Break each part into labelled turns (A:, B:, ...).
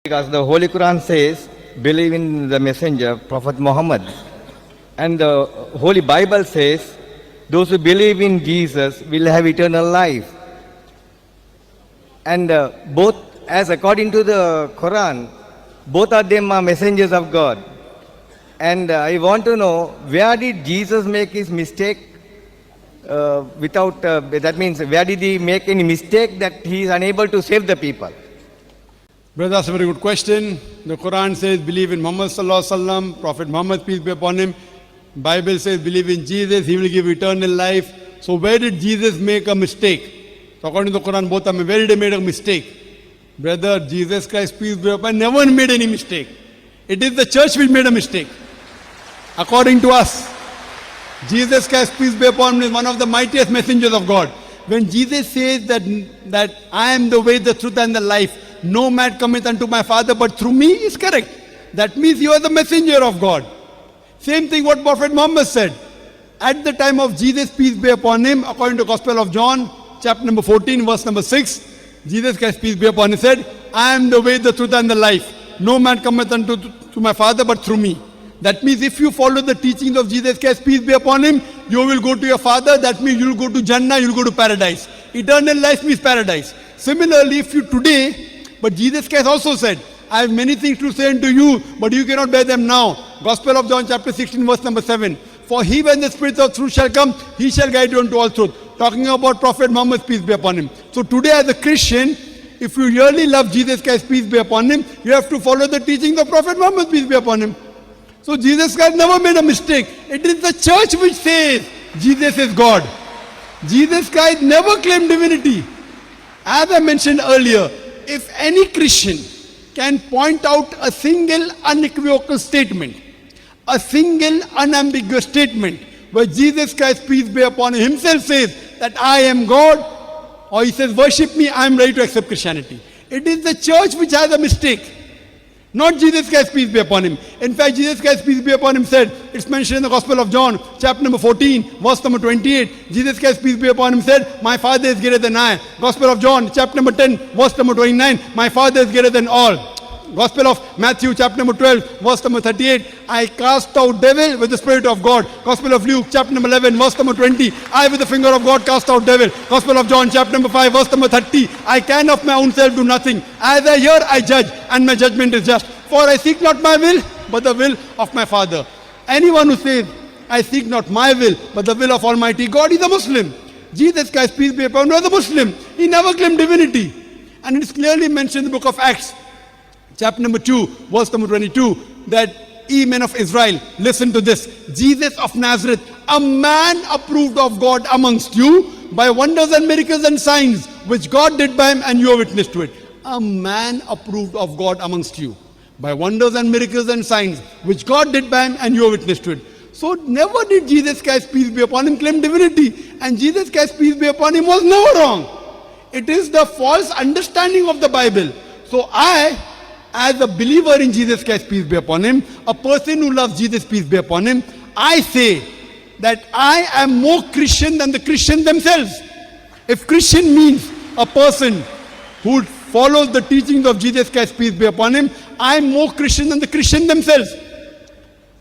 A: Because the Holy Quran says, believe in the messenger, Prophet Muhammad. And the Holy Bible says, those who believe in Jesus will have eternal life. And both, as according to the Quran, both of them are messengers of God. And I want to know, where did Jesus make his mistake? That means, where did he make any mistake that he is unable to save the people?
B: Brother, that's a very good question. The Quran says, believe in Muhammad sallallahu alaihi wasallam, Prophet Muhammad, peace be upon him. Bible says, believe in Jesus, he will give eternal life. So where did Jesus make a mistake? So according to the Quran, both of them, where did he make a mistake? Brother, Jesus Christ, peace be upon him, never made any mistake. It is the church which made a mistake. According to us, Jesus Christ, peace be upon him, is one of the mightiest messengers of God. When Jesus says that I am the way, the truth and the life, no man cometh unto my Father but through me, is correct. That means you are the messenger of God. Same thing what Prophet Muhammad said. At the time of Jesus, peace be upon him, according to Gospel of John, chapter number 14, verse number 6, Jesus Christ, peace be upon him, said, I am the way, the truth and the life. No man cometh unto to my Father but through me. That means if you follow the teachings of Jesus Christ, peace be upon him, you will go to your Father. That means you will go to Jannah, you will go to paradise. Eternal life means paradise. Similarly, if you today, but Jesus Christ also said, I have many things to say unto you, but you cannot bear them now. Gospel of John chapter 16, verse number 7. For he, when the Spirit of truth shall come, he shall guide you unto all truth. Talking about Prophet Muhammad, peace be upon him. So today as a Christian, if you really love Jesus Christ, peace be upon him, you have to follow the teachings of Prophet Muhammad, peace be upon him. So Jesus Christ never made a mistake. It is the church which says Jesus is God. Jesus Christ never claimed divinity. As I mentioned earlier, if any Christian can point out a single unequivocal statement, a single unambiguous statement, where Jesus Christ, peace be upon him, himself says that I am God, or he says worship me, I am ready to accept Christianity. It is the church which has a mistake. Not Jesus Christ, peace be upon him. In fact, Jesus Christ, peace be upon him, said, it's mentioned in the Gospel of John, chapter number 14, verse number 28. Jesus Christ, peace be upon him, said, my Father is greater than I. Gospel of John, chapter number 10, verse number 29. My Father is greater than all. Gospel of Matthew, chapter number 12, verse number 38. I cast out devil with the Spirit of God. Gospel of Luke, chapter number 11, verse number 20. I with the finger of God cast out devil. Gospel of John, chapter number 5, verse number 30. I can of my own self do nothing. As I hear, I judge, and my judgment is just. For I seek not my will, but the will of my Father. Anyone who says, I seek not my will, but the will of Almighty God, is a Muslim. Jesus Christ, peace be upon him, was a Muslim. He never claimed divinity. And it is clearly mentioned in the book of Acts, chapter number 2, verse number 22, that ye men of Israel, listen to this. Jesus of Nazareth, a man approved of God amongst you by wonders and miracles and signs, which God did by him, and you are witness to it. A man approved of God amongst you by wonders and miracles and signs, which God did by him, and you are witness to it. So never did Jesus Christ, peace be upon him, claim divinity. And Jesus Christ, peace be upon him, was never wrong. It is the false understanding of the Bible. So I, as a believer in Jesus Christ, peace be upon him, a person who loves Jesus, peace be upon him, I say that I am more Christian than the Christians themselves. If Christian means a person who follows the teachings of Jesus Christ, peace be upon him, I am more Christian than the Christians themselves.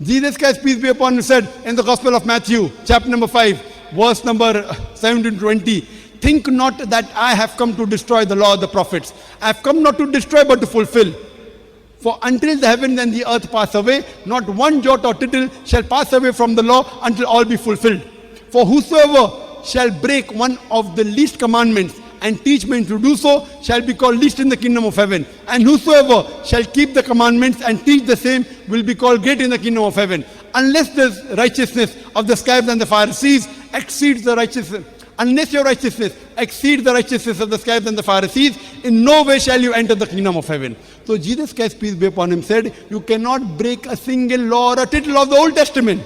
B: Jesus Christ, peace be upon him, said in the Gospel of Matthew, chapter number 5, verse number 17 to 20, think not that I have come to destroy the law of the prophets. I have come not to destroy but to fulfill. For until the heavens and the earth pass away, not one jot or tittle shall pass away from the law until all be fulfilled. For whosoever shall break one of the least commandments and teach men to do so shall be called least in the kingdom of heaven. And whosoever shall keep the commandments and teach the same will be called great in the kingdom of heaven. Unless the righteousness of the scribes and the Pharisees exceeds the righteousness, unless your righteousness exceeds the righteousness of the scribes and the Pharisees, in no way shall you enter the kingdom of heaven. So Jesus Christ, peace be upon him, said, you cannot break a single law or a tittle of the Old Testament.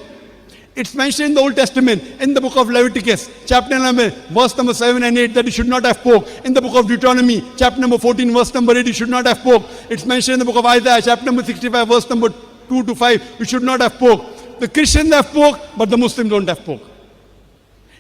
B: It's mentioned in the Old Testament, in the book of Leviticus, chapter number, verse number 7 and 8, that you should not have pork. In the book of Deuteronomy, chapter number 14, verse number 8, you should not have pork. It's mentioned in the book of Isaiah, chapter number 65, verse number 2 to 5, you should not have pork. The Christians have pork, but the Muslims don't have pork.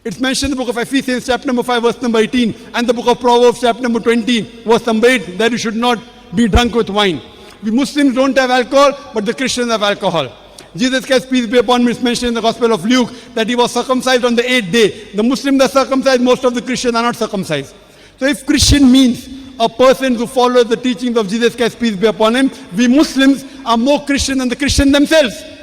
B: It's mentioned in the book of Ephesians, chapter number 5, verse number 18, and the book of Proverbs, chapter number 20, verse number 8, that you should not be drunk with wine. We Muslims don't have alcohol, but the Christians have alcohol. Jesus Christ, peace be upon him, is mentioned in the Gospel of Luke that he was circumcised on the 8th day. The Muslims are circumcised, most of the Christians are not circumcised. So if Christian means a person who follows the teachings of Jesus Christ, peace be upon him, we Muslims are more Christian than the Christians themselves.